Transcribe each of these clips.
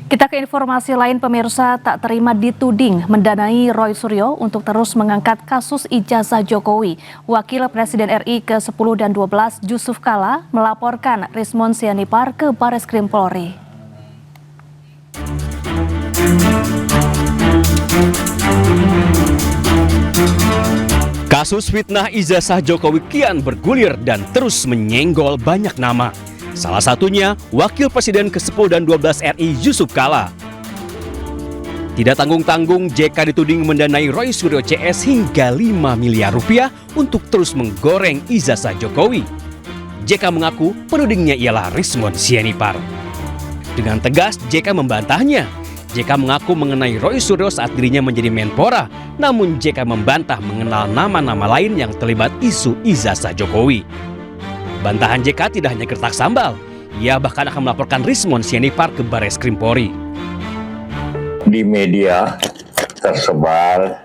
Kita ke informasi lain, pemirsa. Tak terima dituding mendanai Roy Suryo untuk terus mengangkat kasus ijazah Jokowi. Wakil Presiden RI ke-10 dan 12 Yusuf Kala melaporkan Rismon Sianipar ke Bareskrim Polri. Kasus fitnah ijazah Jokowi kian bergulir dan terus menyenggol banyak nama. Salah satunya Wakil Presiden ke-10 dan 12 RI Yusuf Kala. Tidak tanggung-tanggung JK dituding mendanai Roy Suryo CS hingga 5 miliar rupiah untuk terus menggoreng ijazah Jokowi. JK mengaku penudingnya ialah Rismon Sianipar. Dengan tegas JK membantahnya. JK mengaku mengenai Roy Suryo saat dirinya menjadi Menpora, namun JK membantah mengenal nama-nama lain yang terlibat isu ijazah Jokowi. Bantahan JK tidak hanya gertak sambal, ia bahkan akan melaporkan Rismon Sianipar ke Bareskrim Polri. Di media tersebar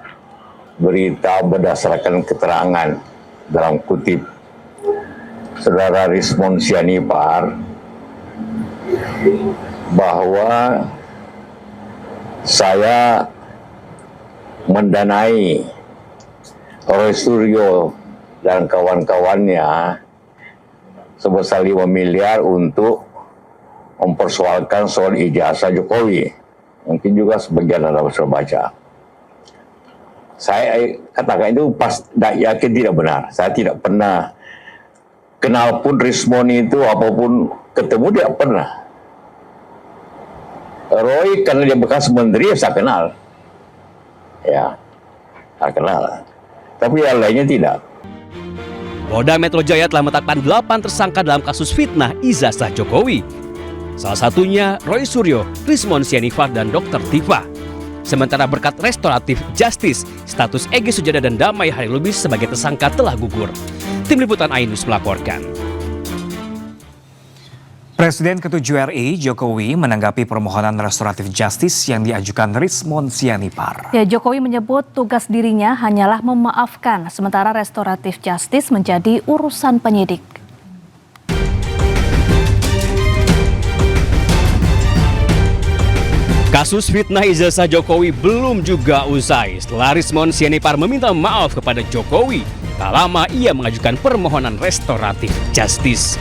berita berdasarkan keterangan dalam kutip Saudara Rismon Sianipar bahwa saya mendanai Roy Suryo dan kawan-kawannya sebesar 5 miliar untuk mempersoalkan soal ijazah Jokowi. Mungkin juga sebagian Anda sudah baca. Saya katakan itu yakin tidak benar. Saya tidak pernah kenal pun Rismon itu, apapun ketemu tidak pernah. Roy karena dia bekas menteri, saya kenal. Ya, saya kenal. Tapi yang lainnya tidak. Polda Metro Jaya telah menetapkan 8 tersangka dalam kasus fitnah ijazah Jokowi. Salah satunya Roy Suryo, Rismon Sianipar, dan Dr. Tifa. Sementara berkat restoratif justice, status Egy Sujana dan Damai Hari Lubis sebagai tersangka telah gugur. Tim Liputan Ainus melaporkan. Presiden ke-7 RI Jokowi menanggapi permohonan restoratif justice yang diajukan Rismon Sianipar. Ya, Jokowi menyebut tugas dirinya hanyalah memaafkan, sementara restoratif justice menjadi urusan penyidik. Kasus fitnah ijazah Jokowi belum juga usai setelah Rismon Sianipar meminta maaf kepada Jokowi. Tak lama ia mengajukan permohonan restoratif justice.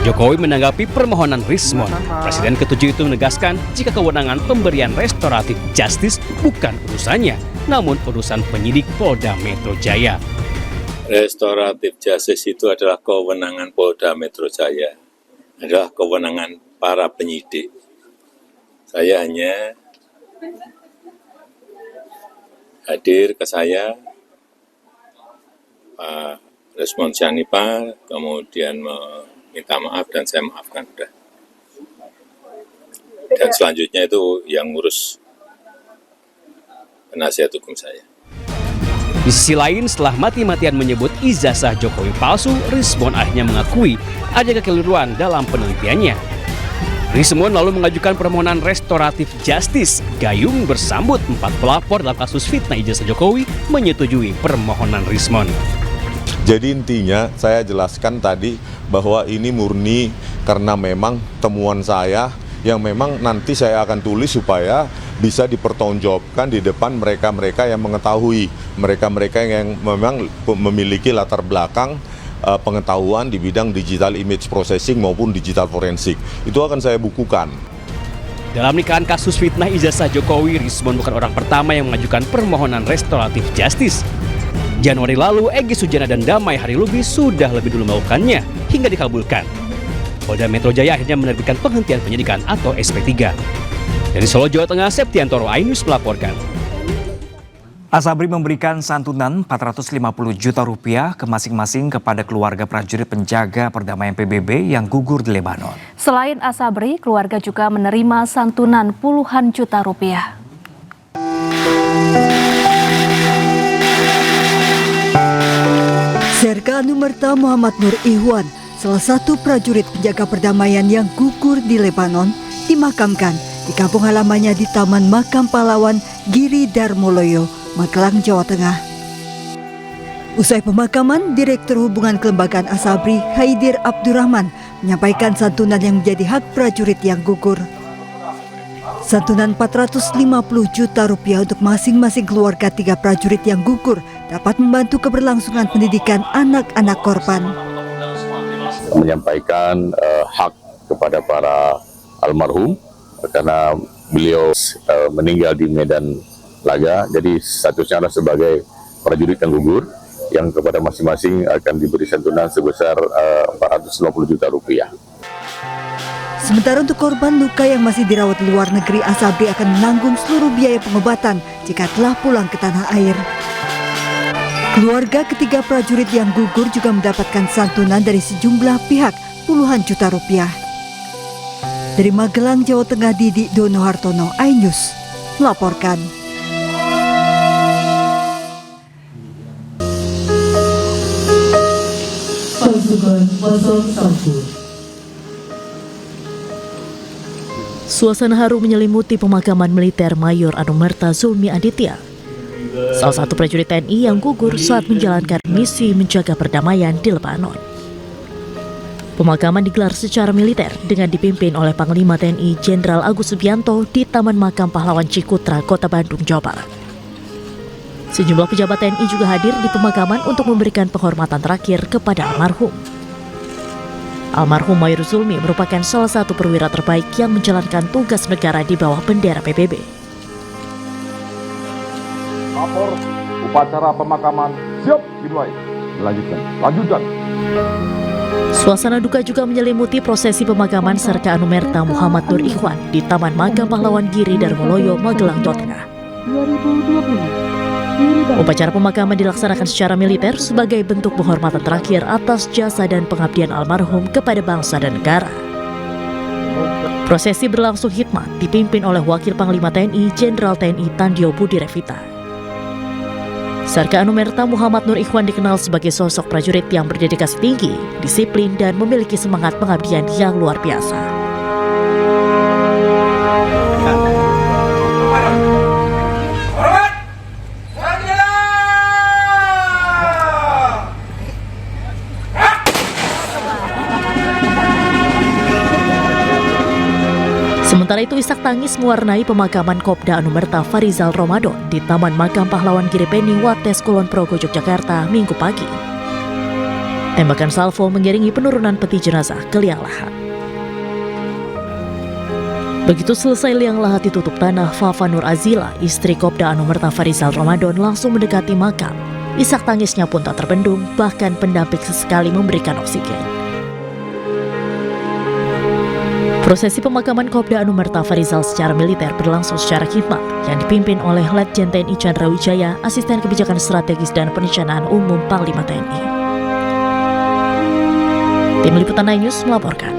Jokowi menanggapi permohonan Rismon. Presiden ke-7 itu menegaskan jika kewenangan pemberian restoratif justice bukan urusannya, namun urusan penyidik Polda Metro Jaya. Restoratif justice itu adalah kewenangan Polda Metro Jaya, adalah kewenangan para penyidik. Saya hanya hadir ke saya, Pak Rismon Sianipar, kemudian minta maaf dan saya maafkan udah. Dan selanjutnya itu yang ngurus penasihat hukum saya. Di sisi lain, setelah mati-matian menyebut ijazah Jokowi palsu, Rismon akhirnya mengakui ada kekeliruan dalam penelitiannya. Rismon lalu mengajukan permohonan restoratif justice. Gayung bersambut 4 pelapor dalam kasus fitnah ijazah Jokowi menyetujui permohonan Rismon. Jadi intinya saya jelaskan tadi bahwa ini murni karena memang temuan saya yang memang nanti saya akan tulis supaya bisa dipertanggungjawabkan di depan mereka-mereka yang mengetahui, mereka-mereka yang memang memiliki latar belakang pengetahuan di bidang digital image processing maupun digital forensik. Itu akan saya bukukan. Dalam nikahan kasus fitnah ijazah Jokowi, Rismon bukan orang pertama yang mengajukan permohonan restoratif justice. Januari lalu, Egy Sujana dan Damai Hari Lubis sudah lebih dulu melakukannya hingga dikabulkan. Polda Metro Jaya akhirnya menerbitkan penghentian penyidikan atau SP3. Dari Solo, Jawa Tengah, Septiantoro, Ainus melaporkan. Asabri memberikan santunan 450 juta rupiah ke masing-masing kepada keluarga prajurit penjaga perdamaian PBB yang gugur di Lebanon. Selain Asabri, keluarga juga menerima santunan puluhan juta rupiah. Serka Anumerta Muhammad Nur Ihwan, salah satu prajurit penjaga perdamaian yang gugur di Lebanon, dimakamkan di kampung halamannya di Taman Makam Pahlawan Giri Darmoloyo, Magelang, Jawa Tengah. Usai pemakaman, Direktur Hubungan Kelembagaan Asabri, Haidir Abdurrahman, menyampaikan santunan yang menjadi hak prajurit yang gugur. Santunan 450 juta rupiah untuk masing-masing keluarga 3 prajurit yang gugur dapat membantu keberlangsungan pendidikan anak-anak korban. Menyampaikan hak kepada para almarhum karena beliau meninggal di medan laga, jadi statusnya adalah sebagai prajurit yang gugur, yang kepada masing-masing akan diberi santunan sebesar 450 juta rupiah. Sementara untuk korban luka yang masih dirawat di luar negeri, Asabri akan menanggung seluruh biaya pengobatan jika telah pulang ke tanah air. Keluarga ketiga prajurit yang gugur juga mendapatkan santunan dari sejumlah pihak puluhan juta rupiah. Dari Magelang, Jawa Tengah, Didi Dono Hartono, iNews melaporkan. Suasana haru menyelimuti pemakaman militer Mayor Anumerta Zulmi Aditya, salah satu prajurit TNI yang gugur saat menjalankan misi menjaga perdamaian di Lebanon. Pemakaman digelar secara militer dengan dipimpin oleh Panglima TNI Jenderal Agus Subianto di Taman Makam Pahlawan Cikutra, Kota Bandung, Jawa Barat. Sejumlah pejabat TNI juga hadir di pemakaman untuk memberikan penghormatan terakhir kepada almarhum. Almarhum Mayor Zulmi merupakan salah satu perwira terbaik yang menjalankan tugas negara di bawah bendera PBB. Lapor, upacara pemakaman siap dimulai. Lanjutkan. Suasana duka juga menyelimuti prosesi pemakaman Serka Anumerta Muhammad Nur Ikhwan di Taman Makam Pahlawan Giri Darmoloyo, Magelang, Jawa Tengah. Upacara pemakaman dilaksanakan secara militer sebagai bentuk penghormatan terakhir atas jasa dan pengabdian almarhum kepada bangsa dan negara. Prosesi berlangsung hikmat dipimpin oleh Wakil Panglima TNI Jenderal TNI Tandio Budi Revita. Serka Anumerta Muhammad Nur Ikhwan dikenal sebagai sosok prajurit yang berdedikasi tinggi, disiplin, dan memiliki semangat pengabdian yang luar biasa. Sementara itu, isak tangis mewarnai pemakaman Kopda Anumerta Farizal Ramadan di Taman Makam Pahlawan Giripeni, Wates, Kulon Progo, Yogyakarta, Minggu pagi. Tembakan salvo mengiringi penurunan peti jenazah ke liang lahat. Begitu selesai liang lahat ditutup tanah, Fafa Nur Azila, istri Kopda Anumerta Farizal Ramadan, langsung mendekati makam. Isak tangisnya pun tak terbendung, bahkan pendamping sesekali memberikan oksigen. Prosesi pemakaman Kopda Anumerta Farizal secara militer berlangsung secara khidmat yang dipimpin oleh Letjen TNI Chandra Wijaya, Asisten Kebijakan Strategis dan Perencanaan Umum Panglima TNI. Tim Liputan iNews melaporkan.